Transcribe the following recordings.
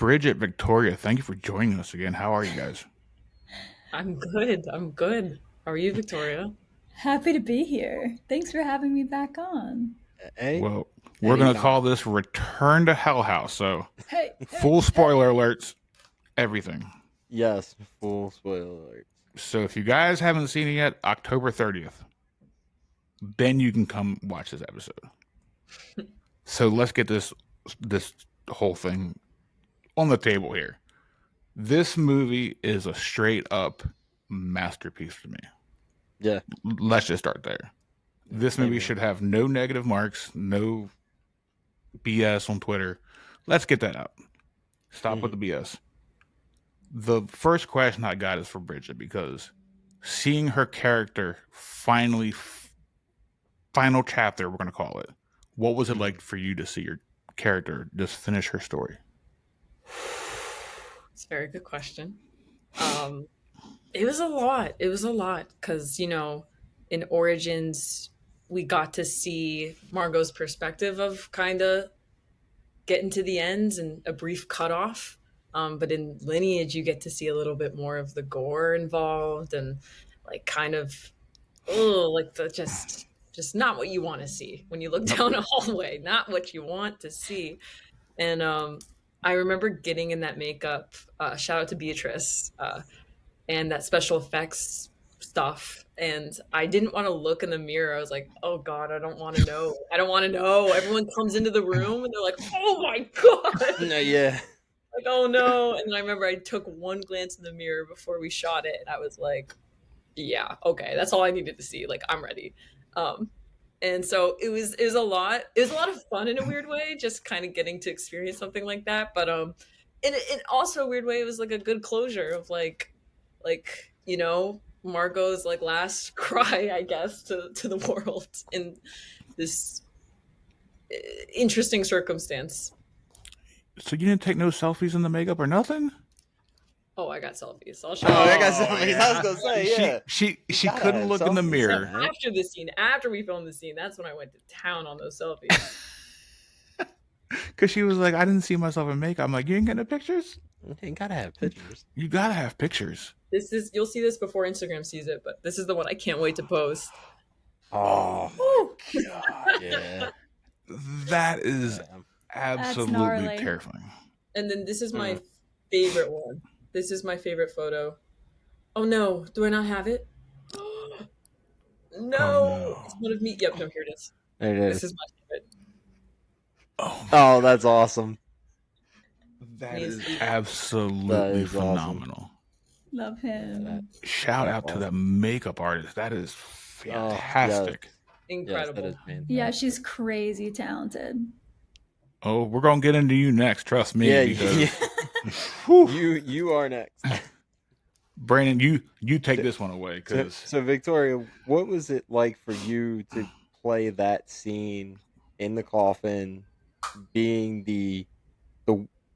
Bridget Victoria, thank you for joining us again. How are you guys? I'm good. I'm good. How are you, Victoria? Happy to be here. Thanks for having me back on. Hey, Well, we're going to call anytime. this Return to Hell House. So, Hey, hey, full hey. spoiler alerts, everything. Yes, full spoiler alert. So, if you guys haven't seen it yet, October 30th, then you can come watch this episode. So, let's get this whole thing on the table here. This movie is a straight up masterpiece to me. Yeah. Let's just start there. This movie Amen. should have no negative marks, no BS on Twitter. Let's get that out. Stop with the BS. The first question I got is for Bridget because seeing her character finally, final chapter, we're going to call it. What was it like for you to see your character just finish her story? It's a very good question. It was a lot. It was a lot because, in Origins, we got to see Margot's perspective of kind of getting to the ends and a brief cutoff. But in Lineage, you get to see a little bit more of the gore involved and like kind of, oh, like the just not what you want to see when you look down a hallway. Not what you want to see. And I remember getting in that makeup. Shout out to Beatrice and that special effects stuff. And I didn't want to look in the mirror. I was like, oh God, I don't want to know. I don't want to know. Everyone comes into the room and they're like, oh my God. No, yeah. Like, oh no. And then I remember I took one glance in the mirror before we shot it. And I was like, yeah, okay. That's all I needed to see. Like, I'm ready. And so it was a lot. It was a lot of fun in a weird way, just kind of getting to experience something like that. But in also a weird way, it was like a good closure of Margot's like last cry, I guess, to the world in this interesting circumstance. So you didn't take no selfies in the makeup or nothing? Oh, I got selfies. I'll show Oh, you. I got something. I was gonna say, yeah. She gotta couldn't have look in the selfies, mirror. man. After the scene, after we filmed the scene, that's when I went to town on those selfies. Because she was like, I didn't see myself in makeup. I'm like, you ain't getting the pictures? You gotta have pictures. You gotta have pictures. You'll see this before Instagram sees it, but this is the one I can't wait to post. Oh, God, yeah. That is Yeah. absolutely gnarly. terrifying. And then this is my favorite one. This is my favorite photo. Oh no, do I not have it? No, no. it's one of me. Yep, no, here it is. There it This is. is my favorite. Oh, that's awesome. That is That absolutely is awesome. phenomenal. Love him. Shout out to the makeup artist. That is fantastic. Incredible. Yes, that is fantastic. Yeah, she's crazy talented. Oh, we're gonna get into you next. Trust me. Yeah, Because, you are next. Brandon, you take this one away. Because So Victoria, what was it like for you to play that scene in the coffin, being the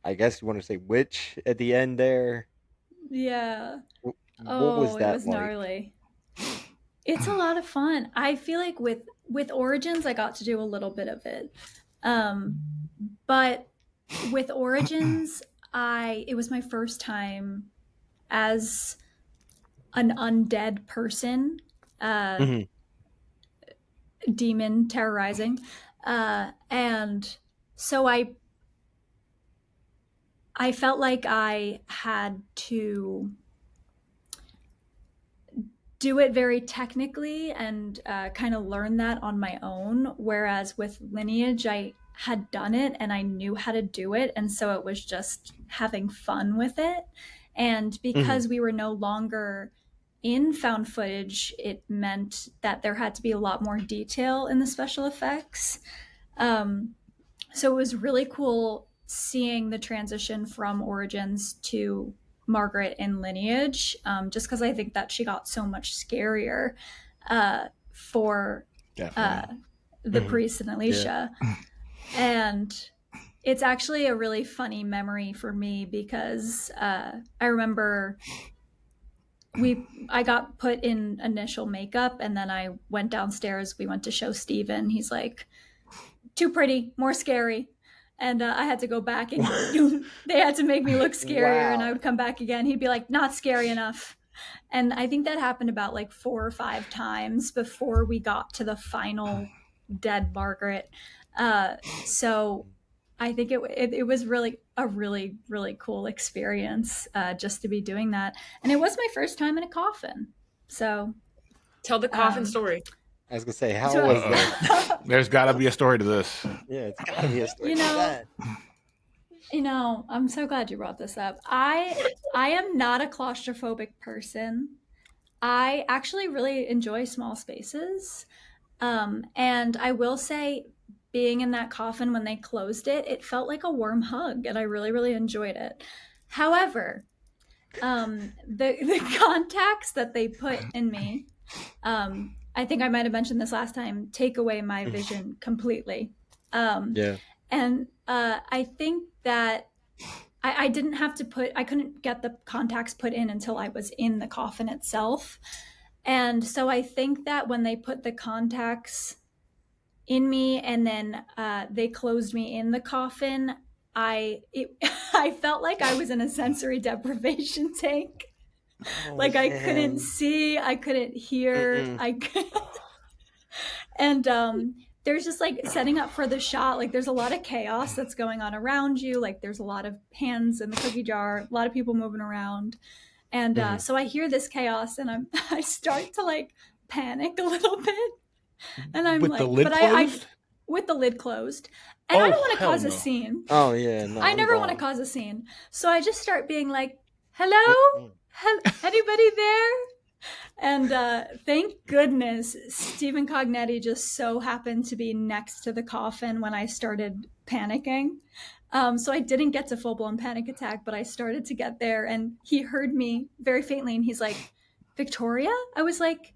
I guess you want to say witch at the end there? Yeah. What Oh, was that it was like? gnarly. It's a lot of fun. I feel like with Origins, I got to do a little bit of it. But with Origins, it was my first time as an undead person, demon terrorizing, and so I felt like I had to do it very technically and kind of learn that on my own. Whereas with Lineage, I had done it and I knew how to do it. And so it was just having fun with it. And because we were no longer in found footage, it meant that there had to be a lot more detail in the special effects. So it was really cool seeing the transition from Origins to Margaret in Lineage, just because I think that she got so much scarier for the priest and Alicia. Yeah. And it's actually a really funny memory for me because I remember I got put in initial makeup and then I went downstairs. We went to show Steven. He's like, too pretty, more scary. And I had to go back and they had to make me look scarier. And I Wow. would come back again. He'd be like, not scary enough. And I think that happened about like 4 or 5 times before we got to the final dead Margaret. So I think it was really a really, really cool experience just to be doing that. And it was my first time in a coffin. So Tell the coffin story. I was gonna say, how was that? There's got to be a story to this. Yeah, it's gotta be a story. You to know, that. I'm so glad you brought this up. I am not a claustrophobic person. I actually really enjoy small spaces. And I will say, being in that coffin when they closed it, it felt like a warm hug, and I really, really enjoyed it. However, the contacts that they put in me, I think I might have mentioned this last time, take away my vision completely. Yeah. And I think that I didn't have to I couldn't get the contacts put in until I was in the coffin itself. And so I think that when they put the contacts in me and then they closed me in the coffin, I felt like I was in a sensory deprivation tank. Oh, like I man. couldn't see, I couldn't hear, and there's just like setting up for the shot, like there's a lot of chaos that's going on around you, like there's a lot of hands in the cookie jar, a lot of people moving around, and so I hear this chaos and I start to like panic a little bit, and I'm With like, the lid but closed? with the lid closed, and I don't want to hell cause a no. scene. Oh yeah, no. I I'm never want to gone. cause a scene, so I just start being like, hello, anybody there? And thank goodness Stephen Cognetti just so happened to be next to the coffin when I started panicking. So I didn't get to full-blown panic attack, but I started to get there, and he heard me very faintly, and he's like, Victoria? I was like,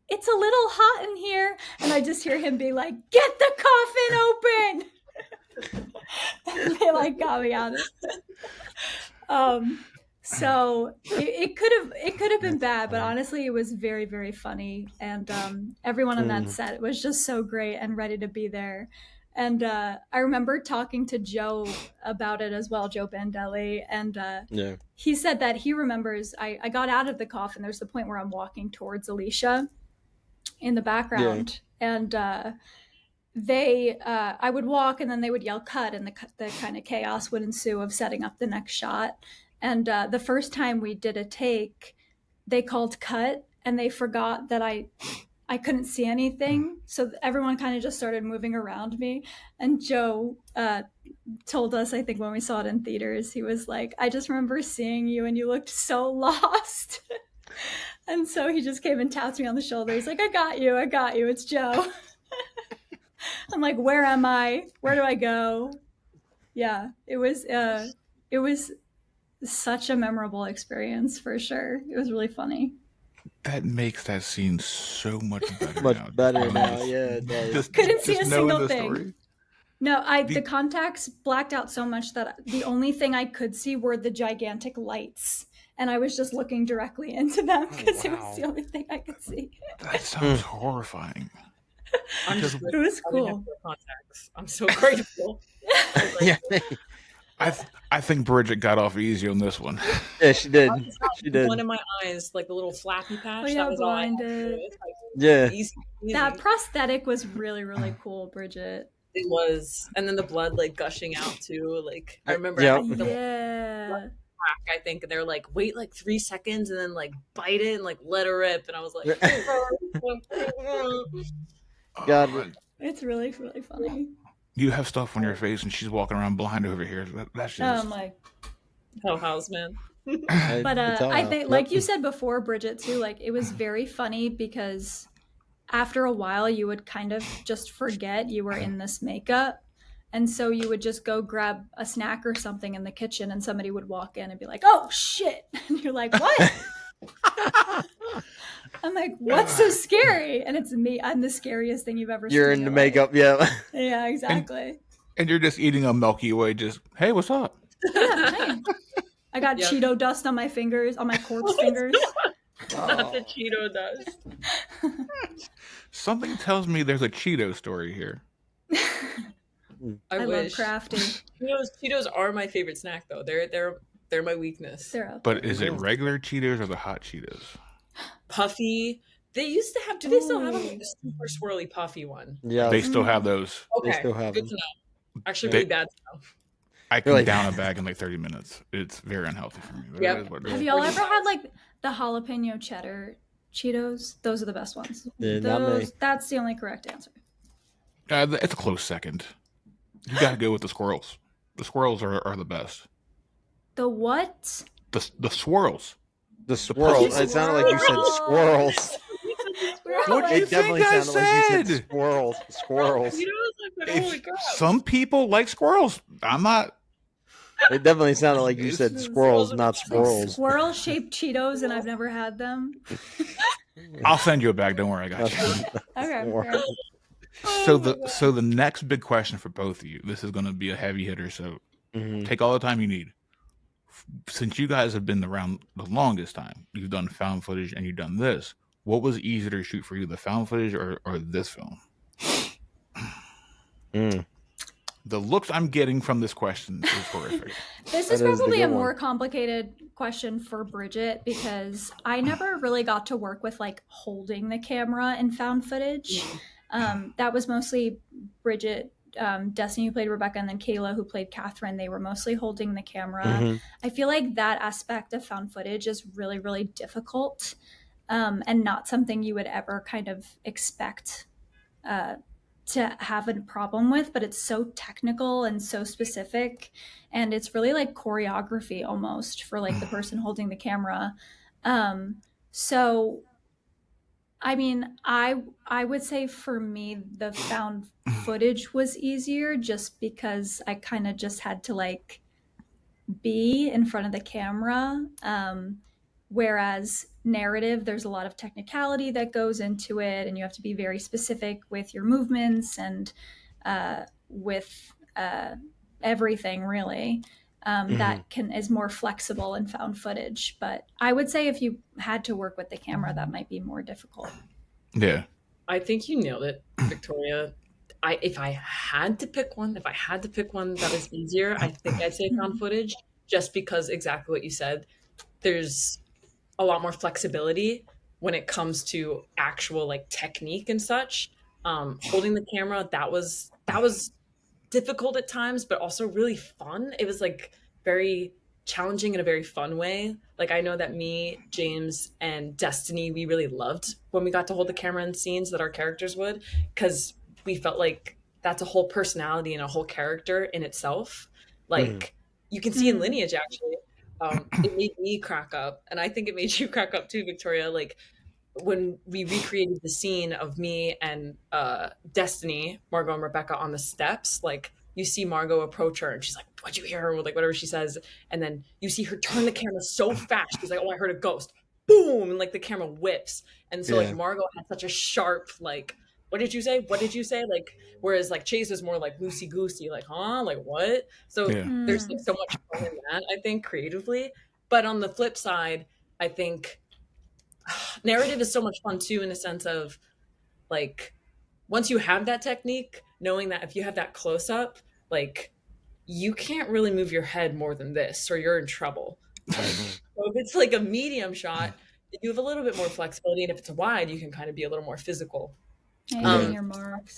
it's a little hot in here. And I just hear him be like, get the coffin open! And they like got me out of it. So it could have been bad, but honestly, it was very, very funny, and everyone on that set was just so great and ready to be there. And I remember talking to Joe about it as well, Joe Bandelli, and he said that he remembers I got out of the coffin. There's the point where I'm walking towards Alicia in the background, and I would walk, and then they would yell cut, and the kind of chaos would ensue of setting up the next shot. And the first time we did a take, they called cut, and they forgot that I couldn't see anything. So everyone kind of just started moving around me. And Joe told us, I think when we saw it in theaters, he was like, I just remember seeing you and you looked so lost. And so he just came and tapped me on the shoulder. He's like, I got you. It's Joe. I'm like, where am I? Where do I go? Yeah, it was such a memorable experience for sure. It was really funny. That makes that scene so much better. Now. Yeah, it does. Couldn't see a single thing. Story. No, the contacts blacked out so much that the only thing I could see were the gigantic lights, and I was just looking directly into them because it was the only thing I could see. That sounds horrifying. It was cool. Contacts. I'm so grateful. Yeah. I think Bridget got off easy on this one. Yeah, she did. She did. One of my eyes, like the little flappy patch. Oh, yeah, that was blinded. Yeah. Easy. That prosthetic was really, really cool, Bridget. It was, and then the blood like gushing out too. Like I remember, Yeah. I think, and they're like, wait like 3 seconds, and then like bite it and like let her rip, and I was like, God, it's really, really funny. You have stuff on your face, and she's walking around blind over here. That's just Hell House, man. But I think, like you said before, Bridget, too, like it was very funny because after a while you would kind of just forget you were in this makeup. And so you would just go grab a snack or something in the kitchen, and somebody would walk in and be like, oh, shit. And you're like, what? I'm like, what's so scary? And it's me. I'm the scariest thing you've ever seen. You're in the makeup, yeah. Yeah, exactly. And you're just eating a Milky Way, just, hey, what's up? Yeah, hey. I got Cheeto dust on my fingers, on my corpse fingers. Not the Cheeto dust. Something tells me there's a Cheeto story here. I love wish. crafty. Cheetos are my favorite snack though. They're my weakness. They're up But there. is it regular Cheetos or the hot Cheetos? Puffy. They used to have. Do they still have them? Like the super swirly puffy one. Yeah, They still have those. Okay, they still have good them. to know. Actually, They- really bad to know. I can Like- down a bag in like 30 minutes. It's very unhealthy for me. But Yep. it is what it Have is. y'all ever had like the jalapeno cheddar Cheetos? Those are the best ones. Yeah, not me. That's the only correct answer. It's a close second. You got to go with the squirrels. The squirrels are the best. The what? The swirls. The swirls. It sounded like you said squirrels. What do you It definitely think I sounded like you said said? squirrels. Squirrels. Some people like squirrels. I'm not. It definitely sounded like you said squirrels, not squirrels. Squirrel-shaped Cheetos, and I've never had them. I'll send you a bag. Don't worry, I got you. Okay. Squirrels. So the next big question for both of you. This is going to be a heavy hitter. So Mhm. take all the time you need. Since you guys have been around the longest time, you've done found footage and you've done this. What was easier to shoot for you, the found footage or this film? The looks I'm getting from this question is horrific. This That is is the probably a good one. more complicated question for Bridget because I never really got to work with like holding the camera in found footage. That was mostly Bridget, Destiny who played Rebecca, and then Kayla who played Catherine. They were mostly holding the camera. Mhm. I feel like that aspect of found footage is really, really difficult and not something you would ever kind of expect to have a problem with, but it's so technical and so specific, and it's really like choreography almost for like the person holding the camera. So I mean, I would say for me the found footage was easier just because I kind of just had to like be in front of the camera. Whereas narrative, there's a lot of technicality that goes into it, and you have to be very specific with your movements and with everything really. That is more flexible in found footage. But I would say if you had to work with the camera, that might be more difficult. Yeah. I think you nailed it, Victoria. If I had to pick one that was easier, I think I'd say found footage, just because exactly what you said. There's a lot more flexibility when it comes to actual like technique and such. Holding the camera, that was difficult at times, but also really fun. It was like very challenging in a very fun way. Like I know that me, James, and Destiny, we really loved when we got to hold the camera in scenes that our characters would, because we felt like that's a whole personality and a whole character in itself. Like you can see in Lineage actually. It made me crack up, and I think it made you crack up too, Victoria. Like when we recreated the scene of me and Destiny, Margot and Rebecca on the steps, like you see Margot approach her and she's like, "What'd you hear?" Or like whatever she says, and then you see her turn the camera so fast. She's like, "Oh, I heard a ghost!" Boom, and like the camera whips, and so like Margot had such a sharp like, "What did you say? What did you say?" Like whereas like Chase was more like loosey goosey, like like what? So there's like so much fun in that, I think, creatively. But on the flip side, I think narrative is so much fun too, in a sense of like once you have that technique, knowing that if you have that close up, like you can't really move your head more than this or you're in trouble. So if it's like a medium shot, you have a little bit more flexibility, and if it's wide, you can kind of be a little more physical. Your marks.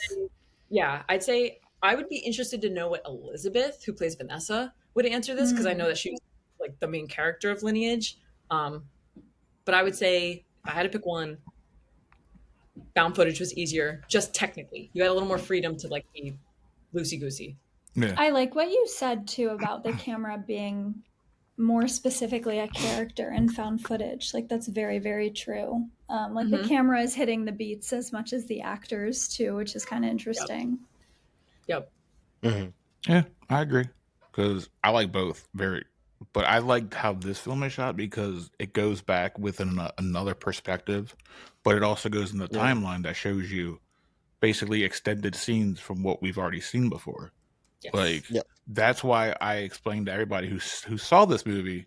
Yeah, I'd say I would be interested to know what Elizabeth, who plays Vanessa, would answer this, because I know that she was like the main character of Lineage. But I would say if I had to pick one, found footage was easier, just technically. You had a little more freedom to like be loosey goosey. Yeah. I like what you said too about the camera being more specifically a character in found footage. Like that's very, very true. Like the camera is hitting the beats as much as the actors too, which is kind of interesting. Yep. Yeah, I agree. Because I like both but I liked how this film is shot because it goes back with another perspective, but it also goes in the timeline that shows you basically extended scenes from what we've already seen before. Yes. Like that's why I explained to everybody who saw this movie,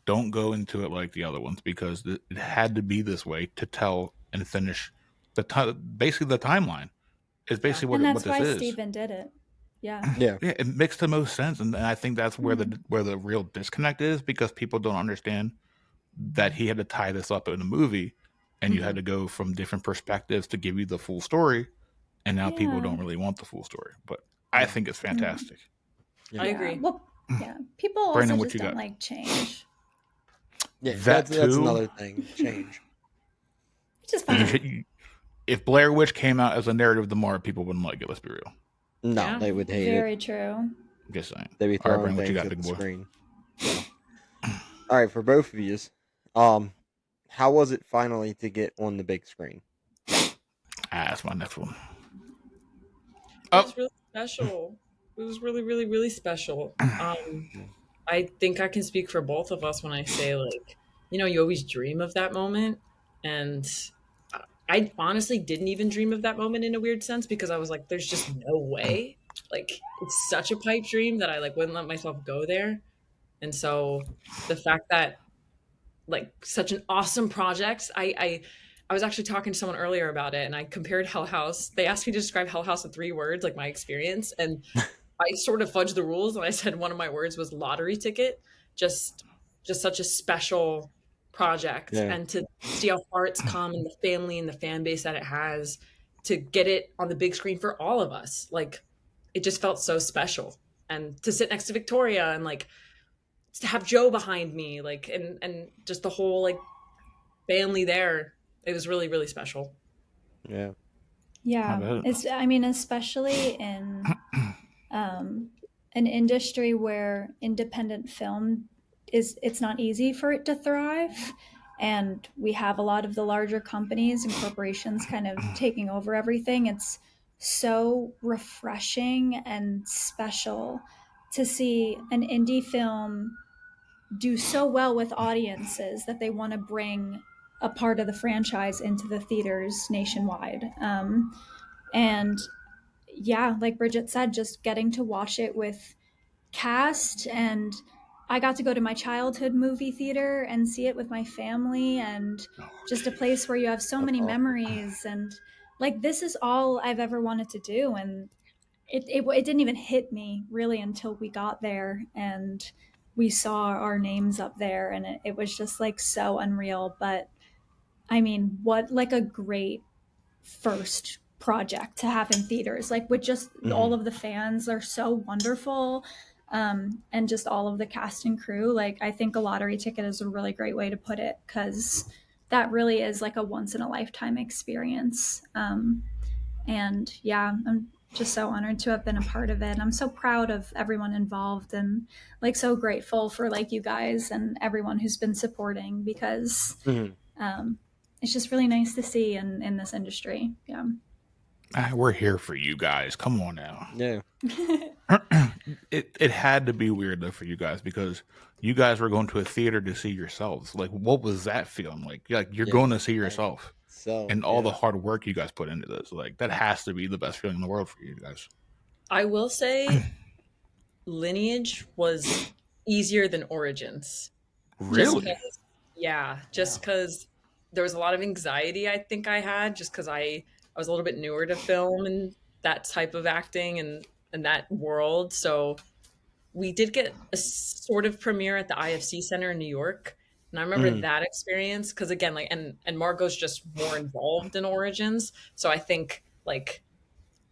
don't go into it like the other ones, because it had to be this way to tell and finish basically the timeline. It's basically And what that's this why is. Steven did it. Yeah. Yeah. Yeah, it makes the most sense, and I think that's where Mhm. the real disconnect is, because people don't understand that he had to tie this up in a movie, and you had to go from different perspectives to give you the full story, and now people Yeah. don't really want the full story. But I Yeah. think it's Mm. fantastic. Yeah. I Yeah. agree. Well, yeah. People also Brandon, what just you don't got? like change, Yeah, That that's too. another thing. Change. which is You fine. should, if Blair Witch came out as a narrative of the Mart, people wouldn't like it. Let's be real. No, Yeah. they would hate it. Very true. I'm just saying. They'd be All right, throwing Brandon, what you things got, at big the boy? screen. So, all right, for both of you, how was it finally to get on the big screen? That's my next one. It Oh, was really special. It was really, really, really special. Yeah. I think I can speak for both of us when I say, like, you always dream of that moment. And I honestly didn't even dream of that moment in a weird sense, because I was like, there's just no way. Like, it's such a pipe dream that I like wouldn't let myself go there. And so the fact that, like, such an awesome project, I was actually talking to someone earlier about it, and I compared Hell House. They asked me to describe Hell House in 3 words, like my experience, and I sort of fudged the rules, and I said one of my words was lottery ticket. Just just such a special project, Yeah. and to see how far it's come, and the family and the fan base that it has, to get it on the big screen for all of us. Like, it just felt so special. And to sit next to Victoria, and like to have Joe behind me, like, and just the whole like family there. It was really, really special. Yeah. I Yeah. bet. I mean, especially in um, an industry where independent film it's not easy for it to thrive, and we have a lot of the larger companies and corporations kind of taking over everything. It's so refreshing and special to see an indie film do so well with audiences that they want to bring a part of the franchise into the theaters nationwide. And yeah, like Bridget said, just getting to watch it with cast, and I got to go to my childhood movie theater and see it with my family, and Oh, just a jeez. place where you have so That's many awesome. memories, and like this is all I've ever wanted to do. And it didn't even hit me really until we got there and we saw our names up there, and it was just like so unreal. But I mean, what like a great first project to have in theaters, like with just all of the fans are so wonderful, and just all of the cast and crew. Like, I think a lottery ticket is a really great way to put it, because that really is like a once in a lifetime experience. And yeah, I'm just so honored to have been a part of it. I'm so proud of everyone involved, and like so grateful for like you guys and everyone who's been supporting, because Mhm. um, it's just really nice to see in this industry. Yeah. We're here for you guys. Come on now. Yeah. It had to be weird though for you guys, because you guys were going to a theater to see yourselves. Like, what was that feeling like? Like, you're Yeah. going to see Like, yourself, so and all yeah. the hard work you guys put into this. Like, that has to be the best feeling in the world for you guys. I will say Lineage was easier than Origins. Just Really? because, yeah, Yeah. just because there was a lot of anxiety I think I had, just because I was a little bit newer to film and that type of acting and that world. So we did get a sort of premiere at the IFC Center in New York. And I remember Mhm. that experience, because again, like, and Margot's just more involved in Origins. So I think, like,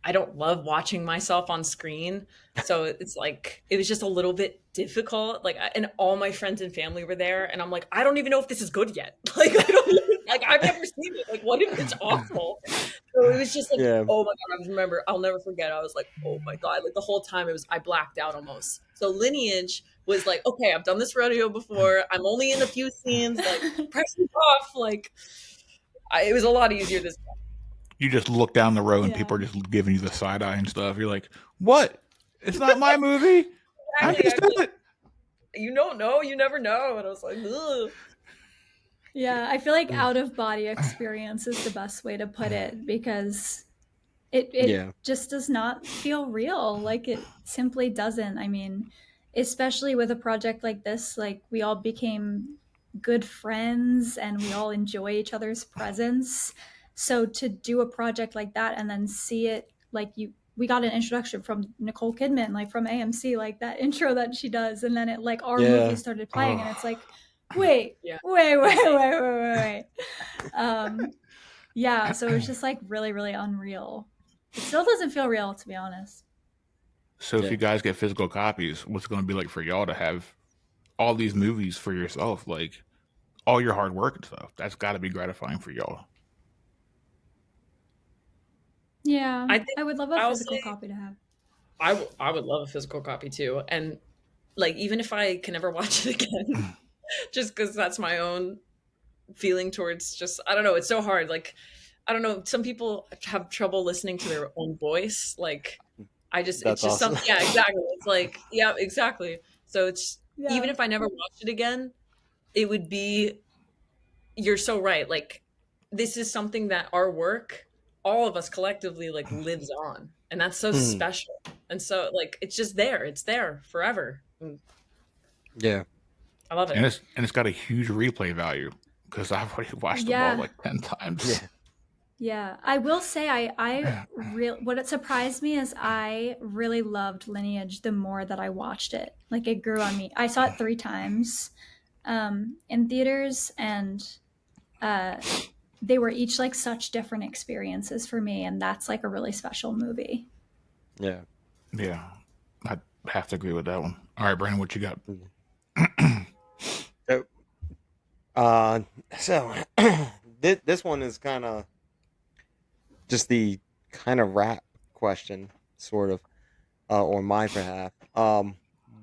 I don't love watching myself on screen. So it's like, it was just a little bit difficult. Like, and all my friends and family were there. And I'm like, I don't even know if this is good yet. Like, I don't even, like, I've never seen it. Like, what if it's awful? So it was just like, Yeah. oh my God. I just remember, I'll never forget. I was like, oh my God. Like, the whole time I blacked out almost. So Lineage was like, okay, I've done this rodeo before. I'm only in a few scenes. Like, press it off. Like, it was a lot easier this time. You just look down the row and Yeah. people are just giving you the side eye and stuff. You're like, what? It's not my movie. I Exactly. just I'd be did like, it. you don't know, you never know. And I was like, ugh. Yeah, I feel like out of body experience is the best way to put it, because it Yeah. just does not feel real. Like, it simply doesn't. I mean, especially with a project like this, like we all became good friends and we all enjoy each other's presence. So to do a project like that and then see it, like we got an introduction from Nicole Kidman, like from AMC, like that intro that she does, and then it like our movie started playing, and it's like, wait. Yeah, so it was just like really, really unreal. It still doesn't feel real, to be honest. So if you guys get physical copies, what's it going to be like for y'all to have all these movies for yourself? Like all your hard work and stuff. That's got to be gratifying for y'all. Yeah, I would love a physical copy to have. I would love a physical copy too. And like, even if I can never watch it again, just because that's my own feeling towards just, I don't know, it's so hard. Like, I don't know, some people have trouble listening to their own voice. Like, it's just awesome. Something, yeah, exactly. It's like, yeah, exactly. So it's, even if I never watched it again, it would be, you're so right. Like, this is something that our work, all of us collectively, like, lives on. And that's so special. And so, like, it's just there. It's there forever. Yeah. I love it. And it's got a huge replay value because I've already watched them all like 10 times. Yeah. I will say what it surprised me is I really loved Lineage the more that I watched it. Like, it grew on me. I saw it 3 times in theaters, and they were each like such different experiences for me, and that's like a really special movie. Yeah. I have to agree with that one. All right, Brandon, what you got? So this one is kind of just the kind of rap question, sort of, or my behalf.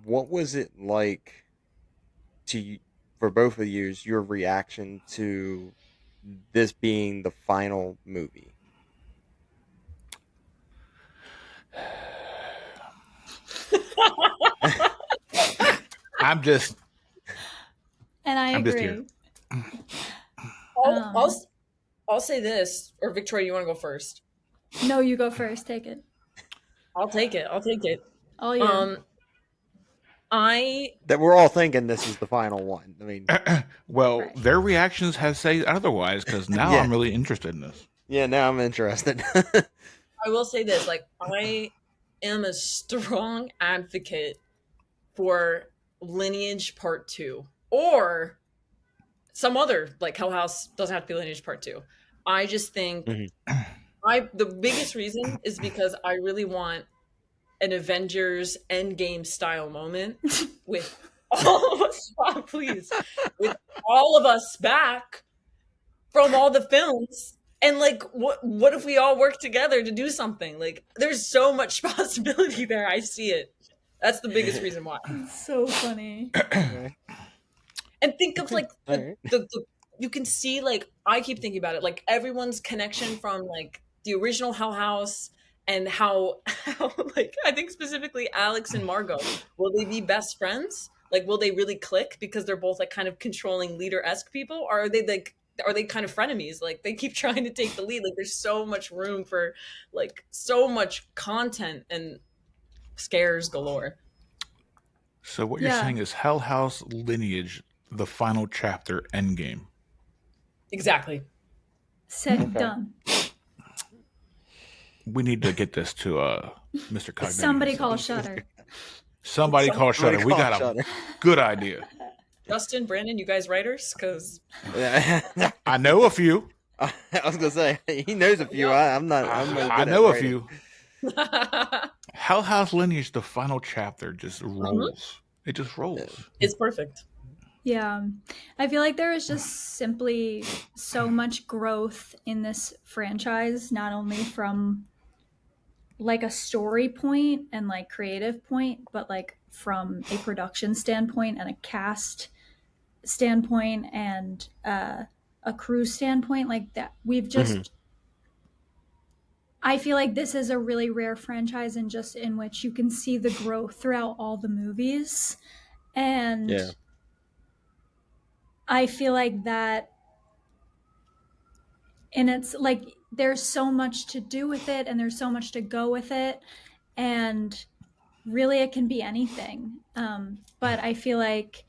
What was it like for both of you, your reaction to this being the final movie? I'm just agree. I'll say this, or Victoria, you want to go first? No, you go first. Take it. I'll take it. All you. That we're all thinking this is the final one. I mean, well, their reactions have said otherwise, because now I'm really interested in this. Yeah, now I'm interested. I will say this, like, I am a strong advocate for Lineage Part 2, or some other, like Hell House doesn't have to be Lineage Part 2. I just think the biggest reason is because I really want an Avengers Endgame style moment with all of us, please, with all of us back from all the films. And like, what if we all work together to do something? Like, there's so much possibility there. I see it. That's the biggest reason why. It's so funny. And think of like the you can see, like, I keep thinking about it, like everyone's connection from like the original Hell House, and how like, I think specifically Alex and Margot, will they be best friends? Like, will they really click because they're both like kind of controlling leader-esque people? Or are they kind of frenemies? Like, they keep trying to take the lead. Like, there's so much room for like so much content and scares galore. So what you're saying is Hell House Lineage, the final chapter, Endgame. Exactly. Said done. We need to get this to Mr. Cognitive. Somebody call Shudder. Somebody call Shudder. We got a good idea. Justin, Brandon, you guys writers? Because I know a few. I was gonna say he knows a few. I'm not. I know a few. Hell House Lineage, the final chapter, just rolls. It just rolls. It's perfect. Yeah. I feel like there is just simply so much growth in this franchise, not only from like a story point and like creative point, but like from a production standpoint and a cast standpoint and a crew standpoint, like that. We've just I feel like this is a really rare franchise in which you can see the growth throughout all the movies. And I feel like that, and it's like there's so much to do with it, and there's so much to go with it, and really it can be anything. But I feel like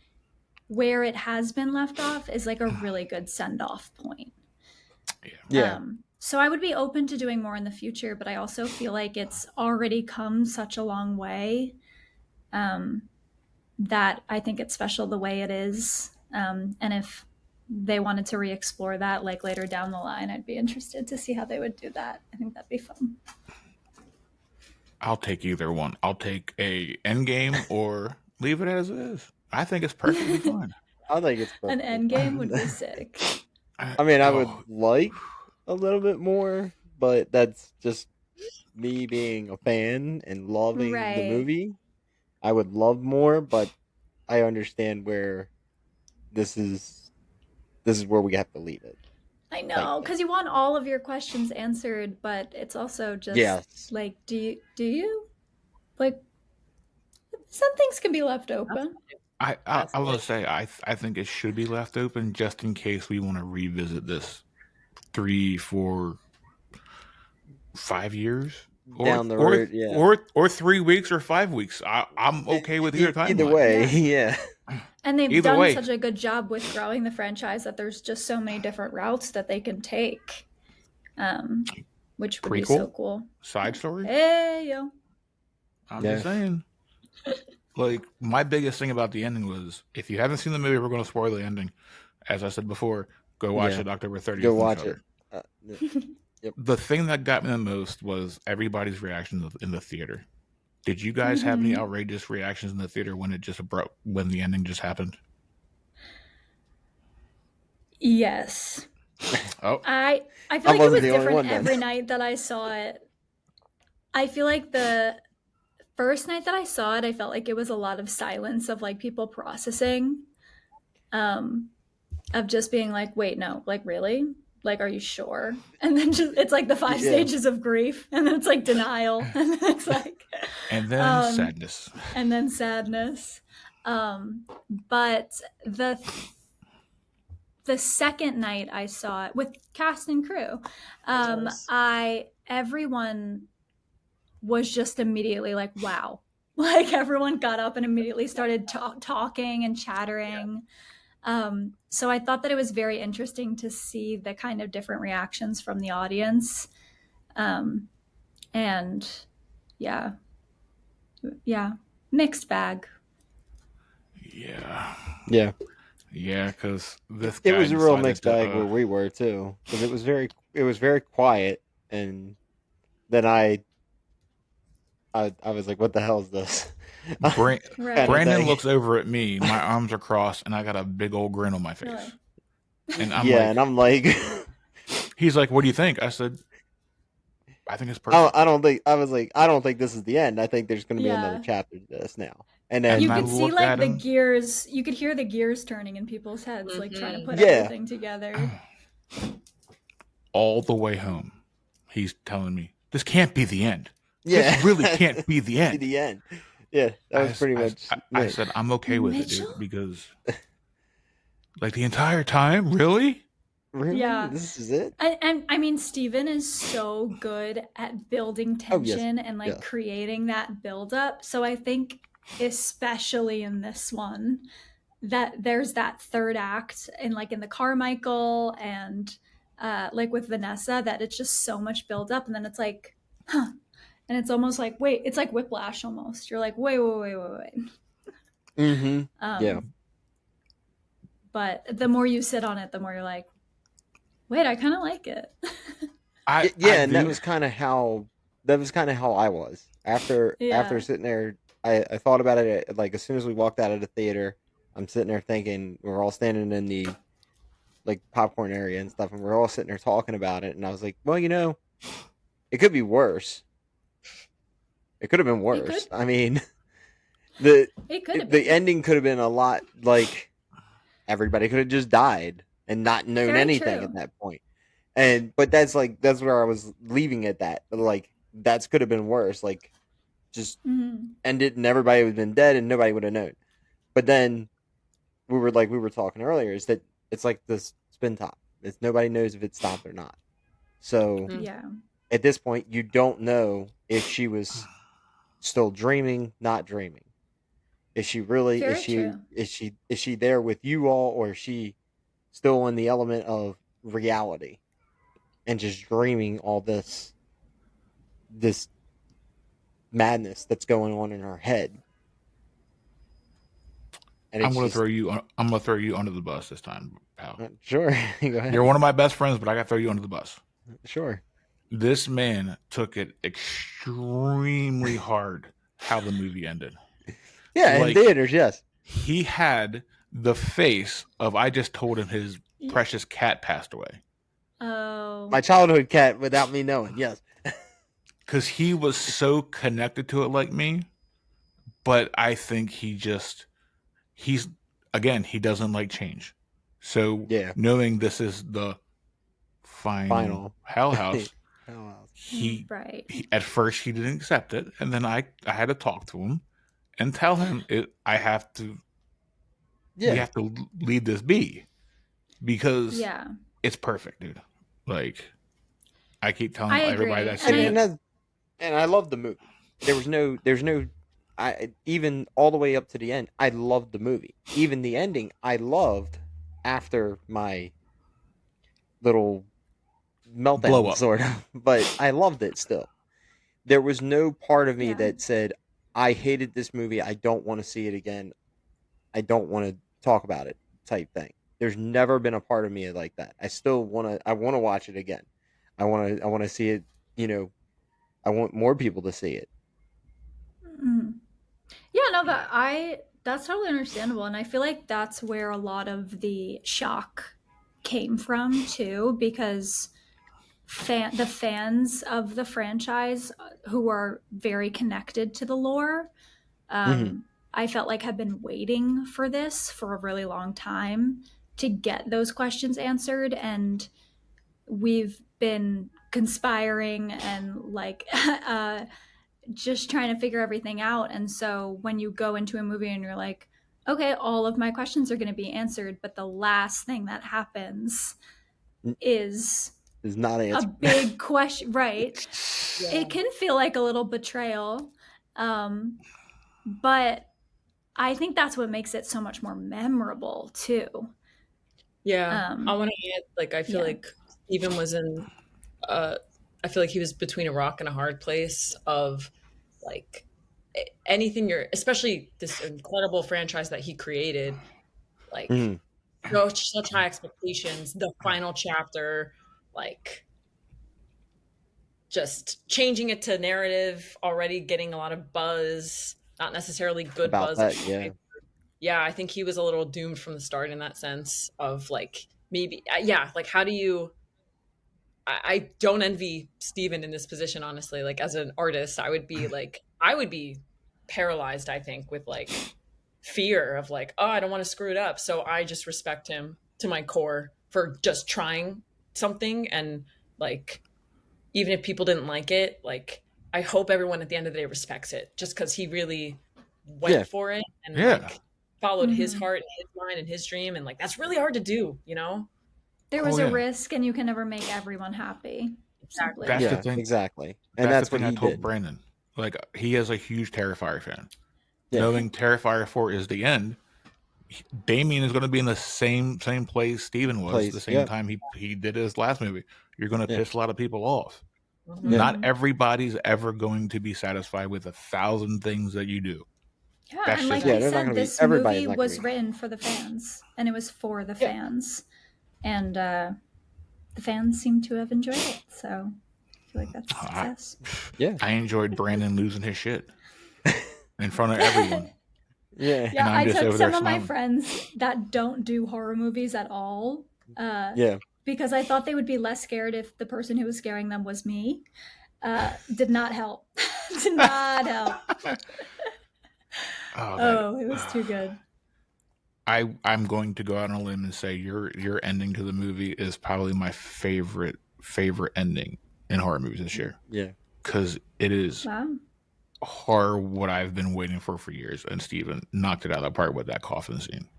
where it has been left off is like a really good send-off point. So I would be open to doing more in the future, but I also feel like it's already come such a long way, that I think it's special the way it is. And if they wanted to re-explore that like later down the line, I'd be interested to see how they would do that. I think that'd be fun. I'll take either one. I'll take a end game or leave it as is. I think it's perfectly fine. I think it's An perfectly end game fine. would be sick. I mean, I would Oh, like a little bit more, but that's just me being a fan and loving the Right. movie. I would love more, but I understand where this is where we have to leave it. I Type know, thing. because you want all of your questions answered, but it's also just Yes. like, do you like some things can be left open. I was Absolutely. gonna say I think it should be left open just in case we want to revisit this 3, 4, 5 years Down the road, yeah. or 3 weeks or 5 weeks. I'm okay with either Either timeline. way, Yeah. yeah. And they've Either done way. such a good job with growing the franchise that there's just so many different routes that they can take, which would be so Prequel? cool. Side story. Hey yo. I'm Yeah. just saying. Like, my biggest thing about the ending was, if you haven't seen the movie, we're going to spoil the ending. As I said before, go watch Yeah. it October 30th. Go on watch Shudder. it. The thing that got me the most was everybody's reaction in the theater. Did you guys have any outrageous reactions in the theater when when the ending just happened? Yes. Oh, I feel I like it wasn't was the only different one then. every night that I saw it. I feel like the first night that I saw it, I felt like it was a lot of silence of like people processing, of just being like, wait, no, like really? Like, are you sure? And then just it's like the 5 Yeah. stages of grief, and then it's like denial, and then it's like and then sadness. and then sadness. But the second night I saw it with cast and crew, Yes. everyone was just immediately like, wow. Like everyone got up and immediately started talking and chattering. So I thought that it was very interesting to see the kind of different reactions from the audience. And yeah, mixed bag. Yeah. Yeah. Yeah, because this It guy was a real decided mixed bag where we were too, because it was very quiet, and then I was like, what the hell is this? Right. Brandon thing. looks over at me, my arms are crossed, and I got a big old grin on my face. Really? And I'm Yeah, like, and I'm like, he's like, what do you think? I said, I think it's perfect. I don't think this is the end. I think there's going to be another Yeah. chapter to this now. And then And You I could see looked like at the him. gears. You could hear the gears turning in people's heads, like trying to put Yeah. everything together. All the way home, he's telling me, this can't be the end. yeah, This really can't be the end. the end. Yeah, that was pretty much. I it. said, I'm okay with Mitchell? it, dude, because like the entire time, really? Really? Yeah. This is it? And I mean, Steven is so good at building Oh, yes. tension and like Yes. creating that buildup. So I think, especially in this one, that there's that third act in the Carmichael and like with Vanessa, that it's just so much buildup, and then it's like, huh. And it's almost like, wait, it's like Whiplash almost. You're like, wait. Mm-hmm. Yeah. But the more you sit on it, the more you're like, wait, I kind of like it. And that was kind of how I was after Yeah. sitting there. I thought about it like as soon as we walked out of the theater. I'm sitting there thinking, we're all standing in the like popcorn area and stuff, and we're all sitting there talking about it. And I was like, well, it could be worse. It could have been worse. I mean, the ending could have been a lot like everybody could have just died and not known Very anything true. at that point. But that's where I was leaving it at. Like, that could have been worse. Like, just end it and everybody would have been dead and nobody would have known. But then we were talking earlier, is that it's like this spin top. It's nobody knows if it stopped or not. So yeah. At this point, you don't know if she was still dreaming, not dreaming. Is she really? Very is true. she there with you all, or is she still in the element of reality? and just dreaming all this madness that's going on in her head. And I'm it's gonna just throw you. I'm gonna throw you under the bus this time, pal. sure. Go ahead. You're one of my best friends, but I gotta throw you under the bus. Sure. This man took it extremely hard how the movie ended. Yeah, Like, in theaters, yes. he had the face of I just told him his precious cat passed away. Oh. My childhood cat without me knowing, yes. Because he was so connected to it like me. But I think he doesn't like change. So Yeah. knowing this is the final Hell House, Hell House. he Right. at first he didn't accept it, and then I had to talk to him and tell him I have to. Yeah. We have to leave this be because Yeah. it's perfect, dude. Like, I keep telling I everybody agree. that's And I love the movie. There's no I even all the way up to the end, I loved the movie. Even the ending, I loved after my little blow meltdown, up. sort of. But I loved it still. There was no part of me Yeah. that said, I hated this movie, I don't want to see it again, I don't want to talk about it type thing. There's never been a part of me like that. I still want to watch it again. I want to see it, I want more people to see it. Mm. Yeah, no, that's totally understandable, and I feel like that's where a lot of the shock came from too, because the fans of the franchise who are very connected to the lore, I felt like have been waiting for this for a really long time to get those questions answered, and we've been conspiring and like just trying to figure everything out. And so when you go into a movie and you're like, okay, all of my questions are going to be answered, but the last thing that happens is not a big question, right? Yeah. It can feel like a little betrayal, but I think that's what makes it so much more memorable too. Yeah, I want to add, like, I feel like Steven was in, I feel like he was between a rock and a hard place of, like, anything especially this incredible franchise that he created, like, such high expectations, the final chapter, like, just changing it to narrative, already getting a lot of buzz, not necessarily good about buzz. That, yeah, I think he was a little doomed from the start in that sense of like, maybe, like, how do you, I don't envy Steven in this position, honestly. Like, as an artist, I would be paralyzed, I think, with like fear of like, oh, I don't want to screw it up. So I just respect him to my core for just trying something. And like, even if people didn't like it, like, I hope everyone at the end of the day respects it, just because he really went for it and like followed his heart and his mind and his dream. And like, that's really hard to do, There was a risk, and you can never make everyone happy. Exactly. That's the thing. Exactly. And that's what what I told did. Brandon. Like, he is a huge Terrifier fan. Knowing Terrifier 4 is the end, Damien is going to be in the same place Steven was the same time he did his last movie. You're going to piss a lot of people off. Not everybody's ever going to be satisfied with 1,000 things that you do. Yeah, that's and like you said, this movie was written for the fans, and it was for the fans, and the fans seem to have enjoyed it. So I feel like that's a success. I enjoyed Brandon losing his shit in front of everyone. Yeah, I took some of my friends that don't do horror movies at all. Because I thought they would be less scared if the person who was scaring them was me. Did not help. Did not help. It was too good. I'm going to go out on a limb and say your ending to the movie is probably my favorite ending in horror movies this year. Yeah, because it is horror what I've been waiting for years, and Steven knocked it out of the park with that coffin scene.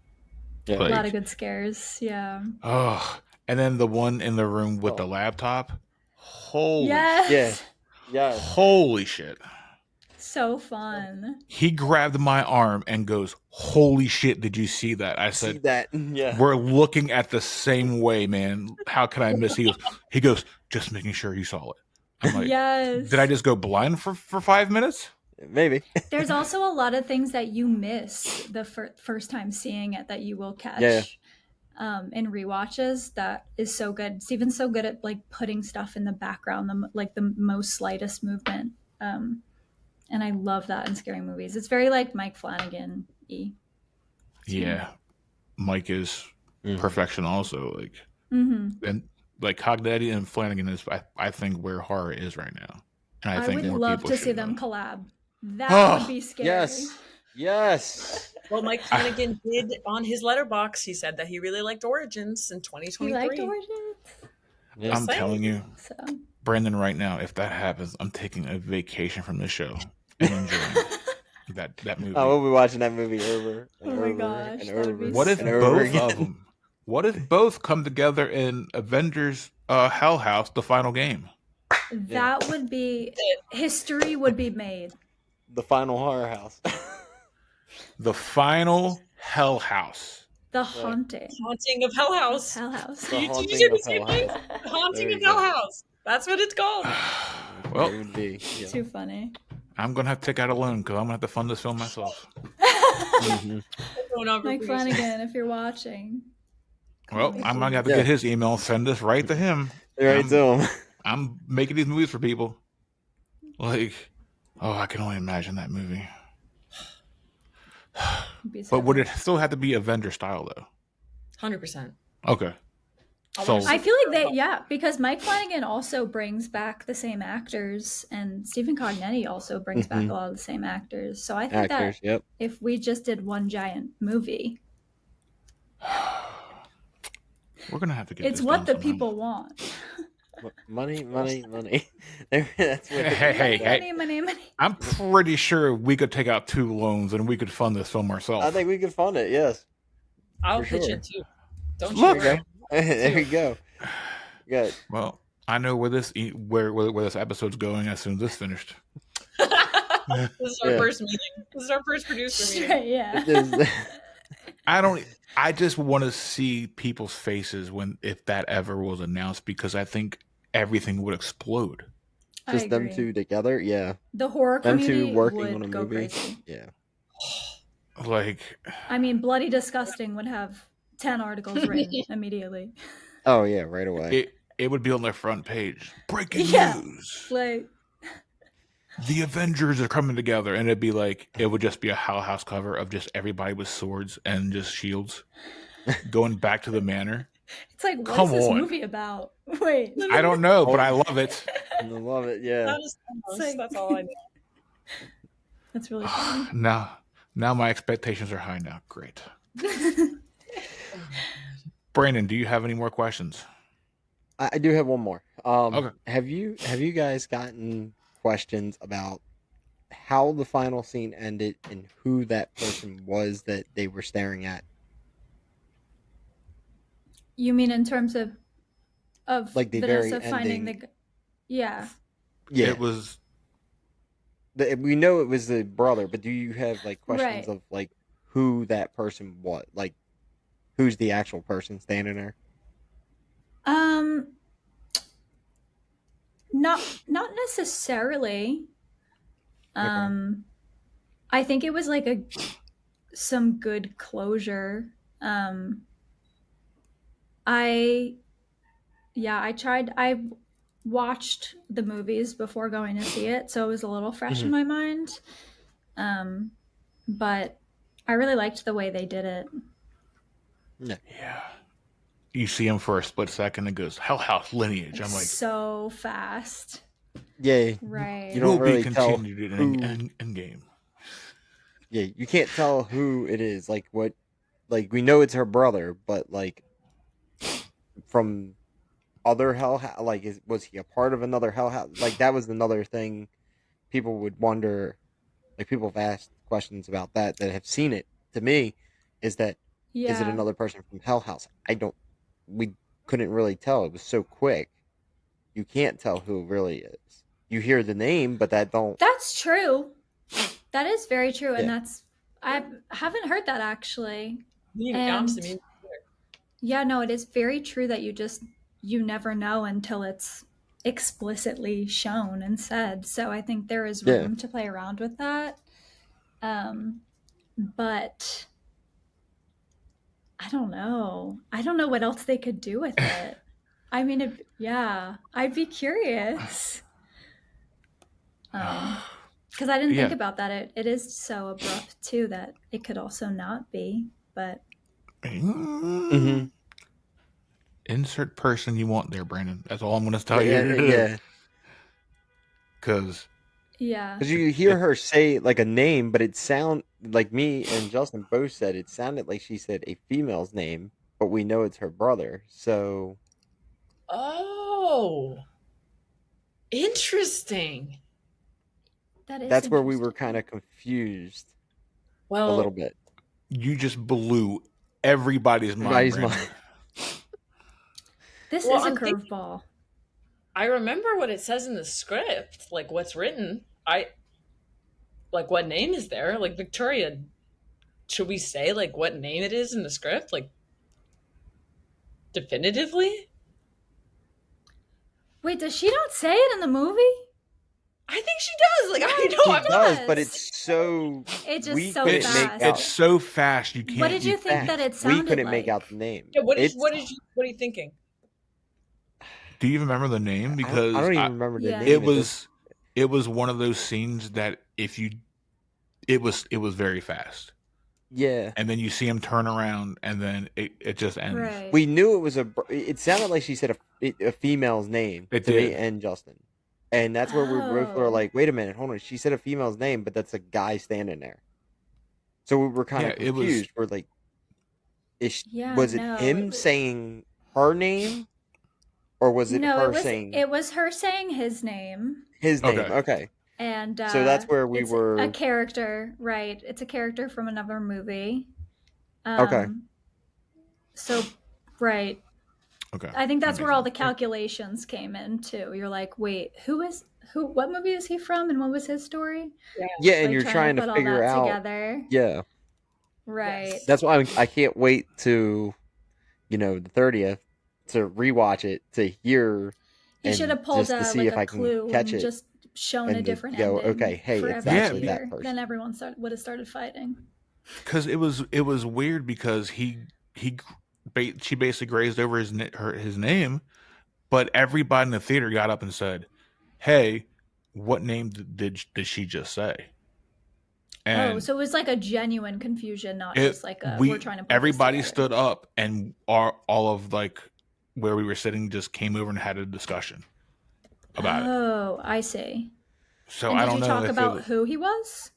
Yeah, like, a lot of good scares. Yeah. Oh, and then the one in the room with the laptop. Holy yes. Yeah. Holy shit. So fun. He grabbed my arm and goes, "Holy shit, did you see that?" I See said, that? Yeah. "We're looking at the same way, man. How can I miss?" He goes, "Just making sure you saw it." I'm like, Yes. "Did I just go blind for 5 minutes?" Maybe. There's also a lot of things that you miss the first time seeing it that you will catch. Yeah. In rewatches. That is so good. Steven's so good at like putting stuff in the background, the most slightest movement. And I love that in scary movies. It's very like Mike Flanagan-y. Yeah, Mike is perfection also. Like, and like Cognetti and Flanagan is, I think, where horror is right now. And I think would more love people to should see know. them collab. That would be scary. Yes. Well, Mike Flanagan did on his letterbox. He said that he really liked Origins in 2023. He liked Origins. Yeah. I'm telling you, So Brandon, right now, if that happens, I'm taking a vacation from the show and enjoying that movie. Oh, we'll be watching that movie over and Oh my over gosh, and that would over. be What if and over both again. of them? What if both come together in Avengers Hell House, the final game? that would be history would be made. The final horror house. The final Hell House. The haunting. Haunting of Hell House. Hell House. The You haunting hear the of same Hell thing? House. The Haunting There of you Hell go. House. That's what it's called. Well, It would be. Yeah. Too funny. I'm gonna have to take out a loan because I'm gonna have to fund this film myself. Going on for Mike producers. Flanagan, if you're watching. Well, I'm gonna have to get his email, send this right to him. Right to him. I'm making these movies for people. Like, oh, I can only imagine that movie. But would it still have to be Avenger style though? 100%. Okay. So I feel like because Mike Flanagan also brings back the same actors, and Stephen Cognetti also brings back a lot of the same actors. So I think that if we just did one giant movie, we're gonna have to get. It's what the people want. Money. That's what Hey. Money. I'm pretty sure we could take out 2 loans and we could fund this film ourselves. I think we could fund it. Yes. I'll pitch it too. Don't Look. you? There you go. Good. Well, I know where this episode's going as soon as this finished. This is our first meeting. This is our first producer meeting. Yeah. I just want to see people's faces if that ever was announced, because I think everything would explode. Just them two together, yeah. The horror them community two working would on a go movie, crazy. yeah. Like, I mean, Bloody Disgusting would have 10 articles written immediately. Oh yeah, right away. It would be on their front page. Breaking news. Like, the Avengers are coming together, and it would just be a Hell House cover of just everybody with swords and just shields going back to the manor. It's like, what's this movie about? Wait. I don't know, but I love it. I love it, yeah. That's all I know. That's really funny. Now my expectations are high now. Great. Brandon, do you have any more questions? I do have one more. Okay. Have you guys gotten questions about how the final scene ended and who that person was that they were staring at? You mean in terms of like the Vanessa very finding ending? Yeah. It was. We know it was the brother, but do you have like questions Right. of like who that person was? Like, who's the actual person standing there? Not necessarily. Okay. I think it was like some good closure. I watched the movies before going to see it, so it was a little fresh in my mind. But I really liked the way they did it. Yeah. You see him for a split second and goes, Hell House Lineage. I'm like, so fast. Yeah. Right. You don't will really be tell continued in game. Yeah, you can't tell who it is. Like what? Like we know it's her brother, but like from other Hell House, like was he a part of another Hell House? Like that was another thing people would wonder. Like people have asked questions about that have seen it. To me, is that is it another person from Hell House? We couldn't really tell. It was so quick. You can't tell who it really is. You hear the name, but that don't. That's true. That is very true, and Yeah. I haven't heard that actually. Honestly, And me. yeah, no, it is very true that you never know until it's explicitly shown and said. So I think there is Yeah. room to play around with that. But I don't know. I don't know what else they could do with it. I mean, yeah, I'd be curious. Because I didn't think Yeah. about that. It is so abrupt too that it could also not be. But Mm-hmm. Insert person you want there, Brandon. That's all I'm going to tell you Yeah, to do. yeah. Because yeah, Because you hear her say like a name, but it sound like me and Justin both said it sounded like she said a female's name, but we know it's her brother. So Oh, interesting. that is that's where we were interesting. kind of confused a Well, little bit. you just blew everybody's mind, Everybody's Brandon. mind. This Well, is a I'm thinking- curveball. I remember what it says in the script, like what's written. Like what name is there? Like Victoria, should we say like what name it is in the script? Like definitively? Wait, does she not say it in the movie? I think she does. Like I Yeah, know She I'm does, does. but it's so It's just we so couldn't fast. make out. It's so fast you can't. What did you think that it we sounded couldn't like? make out the name. Yeah, what are you thinking? Do you even remember the name? Because I don't even remember the Yeah. name. it was one of those scenes that if you it was very fast, Yeah. and then you see him turn around, and then it just ends. Right. We knew it was it sounded like she said a female's name It to me did. and Justin. And that's where we both were Oh. like, wait a minute, hold on. She said a female's name, but that's a guy standing there. So we were kind Yeah, of it was- confused. We're like, Yeah, was it no, him it was- saying her name? Or was it no, her it was saying it was her saying his name. his name? Okay. Okay. And So that's where we it's were- a character, right? It's a character from another movie. Okay. So, right. Okay. I think that's That where makes all the sense. calculations came in too. You're like, wait, what movie is he from, and what was his story? Yeah, and Like, you're trying to put figure all that out. together. Yeah. Right. Yes. That's why I can't wait to, the 30th to rewatch it to hear. He and should have pulled just to see like if a I can clue catch and it just shown and a to different go, ending. okay, hey, for it's every actually that year. person. Then everyone would have started fighting. Because it was weird because she basically grazed over his name, but everybody in the theater got up and said, "Hey, what name did she just say?" And So it was like a genuine confusion, not just like we're trying to put everybody this together. stood up, and all of like where we were sitting just came over and had a discussion about it. Oh, I see. So And I did don't you know talk if about who he was?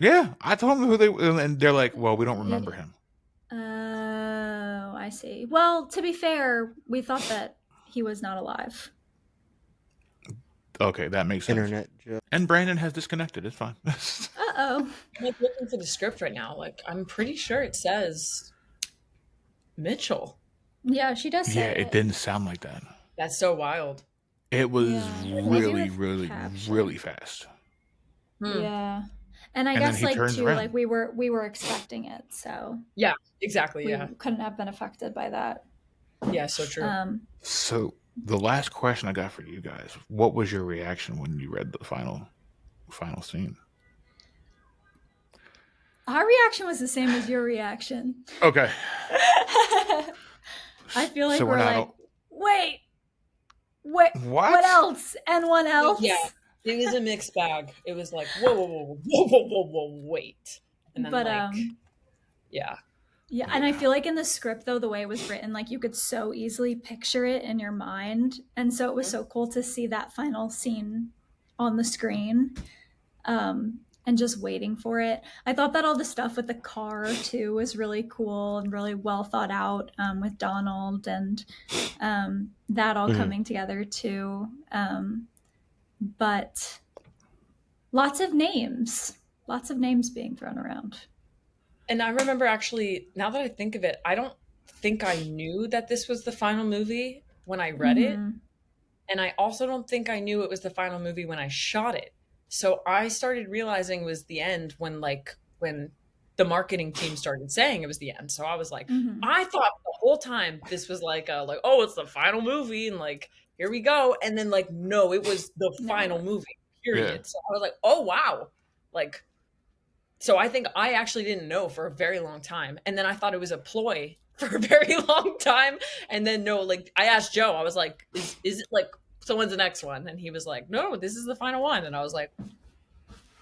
Yeah, I told them who they were, and they're like, "Well, we don't remember him." Oh, I see. Well, to be fair, we thought that he was not alive. Okay, that makes sense. Internet joke. And Brandon has disconnected. It's fine. Uh-oh. I'm like looking for the script right now. Like I'm pretty sure it says Mitchell. Yeah, she does say Yeah, it didn't sound like that. That's so wild. It was Yeah. really, Maybe really, with caption. really fast. Yeah. And I And then guess he like turns too, around. like we were expecting it, so Exactly. we Yeah. couldn't have been affected by that. Yeah. So true. So the last question I got for you guys: what was your reaction when you read the final scene? Our reaction was the same as your reaction. Okay. I feel like So we're we're not like, wait, what What? else? And what else? Yeah. It was a mixed bag. It was like whoa, wait, and then But yeah. Yeah, and I feel like in the script though, the way it was written, like you could so easily picture it in your mind, and so it was so cool to see that final scene on the screen, and just waiting for it. I thought that all the stuff with the car too was really cool and really well thought out, with Donald and that all coming together too. But lots of names being thrown around. And I remember actually, now that I think of it, I don't think I knew that this was the final movie when I read it. And I also don't think I knew it was the final movie when I shot it. So I started realizing it was the end when the marketing team started saying it was the end. So I was like, I thought the whole time this was like oh, it's the final movie and like here we go. And then like no, it was the final movie, period. Yeah. So I was like, oh wow. Like so I think I actually didn't know for a very long time. And then I thought it was a ploy for a very long time. And then no, like I asked Joe, I was like, is it like so when's the next one? And he was like, no, this is the final one. And I was like,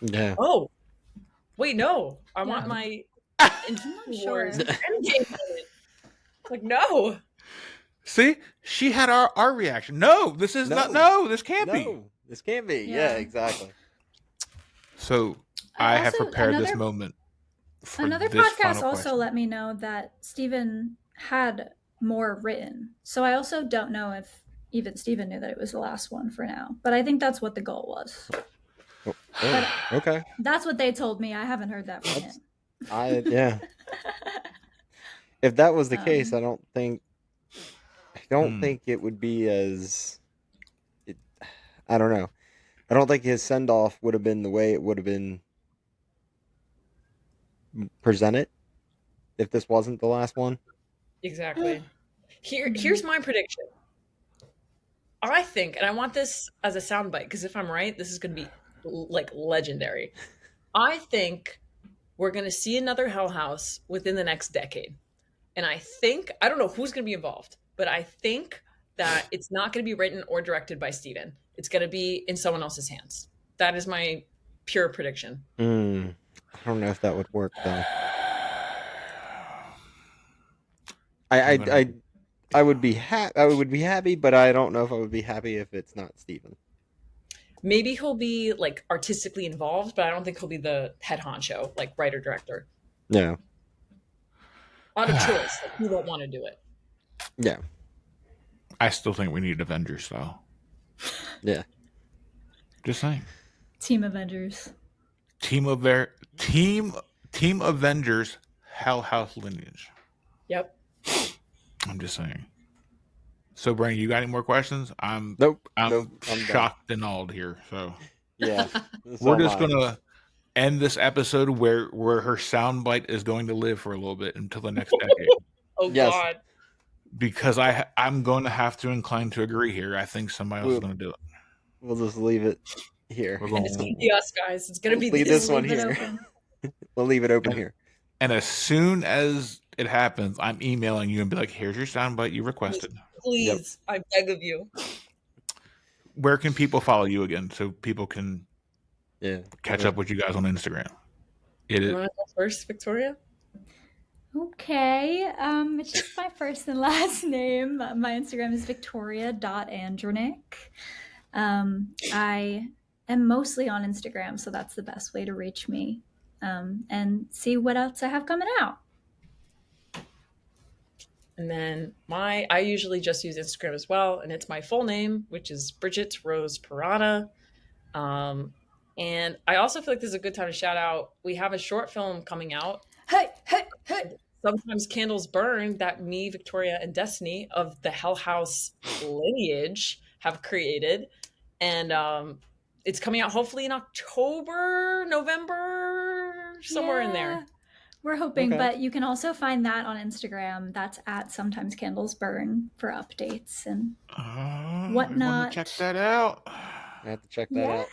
Yeah. oh, wait, no, I want my Infinity Wars Endgame moment. Like, no. See, she had our reaction. No, this is not. No, this can't be. No, this can't be. Yeah, exactly. So I have prepared this moment. For another this podcast also let me know that Steven had more written. So I also don't know if even Steven knew that it was the last one for now. But I think that's what the goal was. Oh, okay. That's what they told me. I haven't heard that from him. Yeah. If that was the case, I don't think it would be as. I don't know. I don't think his send off would have been the way it would have been presented if this wasn't the last one. Exactly. Here's my prediction. I think, and I want this as a soundbite because if I'm right, this is going to be like legendary. I think we're going to see another Hell House within the next decade. And I don't know who's going to be involved, but I think that it's not going to be written or directed by Steven. It's going to be in someone else's hands. That is my pure prediction. I don't know if that would work though. I would be happy, but I don't know if I would be happy if it's not Steven. Maybe he'll be like artistically involved, but I don't think he'll be the head honcho, like writer director. Yeah. Out of choice, like, he won't want to do it. Yeah. I still think we need Avengers style. Yeah. Just saying. Team Avengers. Team Avengers Hell House Lineage. Yep. I'm just saying. So, Brain, you got any more questions? I'm shocked and awed here. So yeah, we're just gonna end this episode where her soundbite is going to live for a little bit until the next decade. Oh God! Because I'm going to have to incline to agree here. I think somebody else is going to do it. We'll just leave it here. And it's going to be us, guys. It's going to be this one here. We'll leave it open here. And as soon as it happens, I'm emailing you and be like, "Here's your soundbite you requested." Please, I beg of you. Where can people follow you again so people can catch up with you guys on Instagram? You want to go first, Victoria? Okay. It's just my first and last name. My Instagram is victoria.andrunik. I am mostly on Instagram, so that's the best way to reach me and see what else I have coming out. And then I usually just use Instagram as well, and it's my full name, which is Bridget Rose Perrotta. And I also feel like this is a good time to shout out. We have a short film coming out. Hey. Sometimes Candles Burn, that me, Victoria, and Destiny of the Hell House Lineage have created. And it's coming out hopefully in October, November, somewhere in there. We're hoping, but you can also find that on Instagram. That's at Sometimes Candles Burn for updates and whatnot. Check that out. I have to check that out.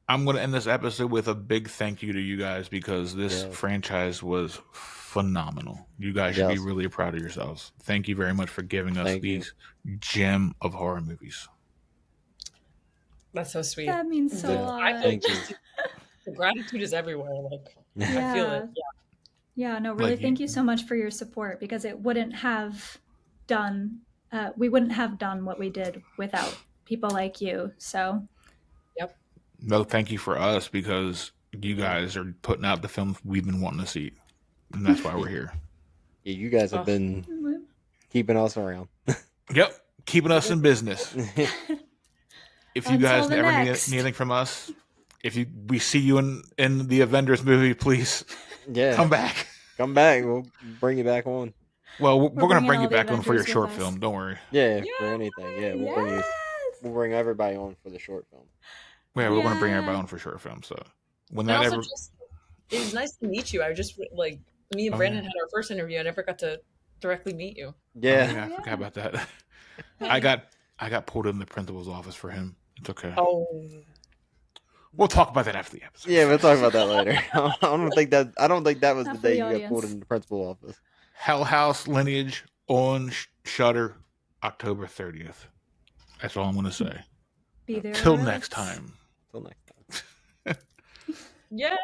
I'm going to end this episode with a big thank you to you guys because this franchise was phenomenal. You guys should be really proud of yourselves. Thank you very much for giving us these gem of horror movies. That's so sweet. That means so a lot. Thank you. The gratitude is everywhere. I feel it. Yeah, no, really thank you so much for your support because it wouldn't have done, we wouldn't have done what we did without people like you. So, yep. No, thank you for us because you guys are putting out the films we've been wanting to see. And that's why we're here. Yeah, you guys have been keeping us around. Yep, keeping us in business. If you guys ever need anything from us, we see you in the Avengers movie, please come back. Come back. We'll bring you back on. Well, we're going to bring you back on for your short film. Don't worry. Yeah, for anything. Yeah, we'll bring everybody on for the short film. Yeah, we're going to bring Yeah. everybody on for short film. So when And that also, ever, just it was nice to meet you. I just like me and Oh, Brandon yeah. had our first interview. I never got to directly meet you. Yeah. I yeah. forgot about that. Hey. I got pulled in the principal's office for him. It's okay. Oh, We'll talk about that after the episode. Yeah, we'll talk about that later. I don't think that was Not the for day the you got pulled audience. into the principal office. Hell House Lineage on Shudder, October 30th. That's all I'm going to say. Be there. Till or next else. time. Till next time. yeah.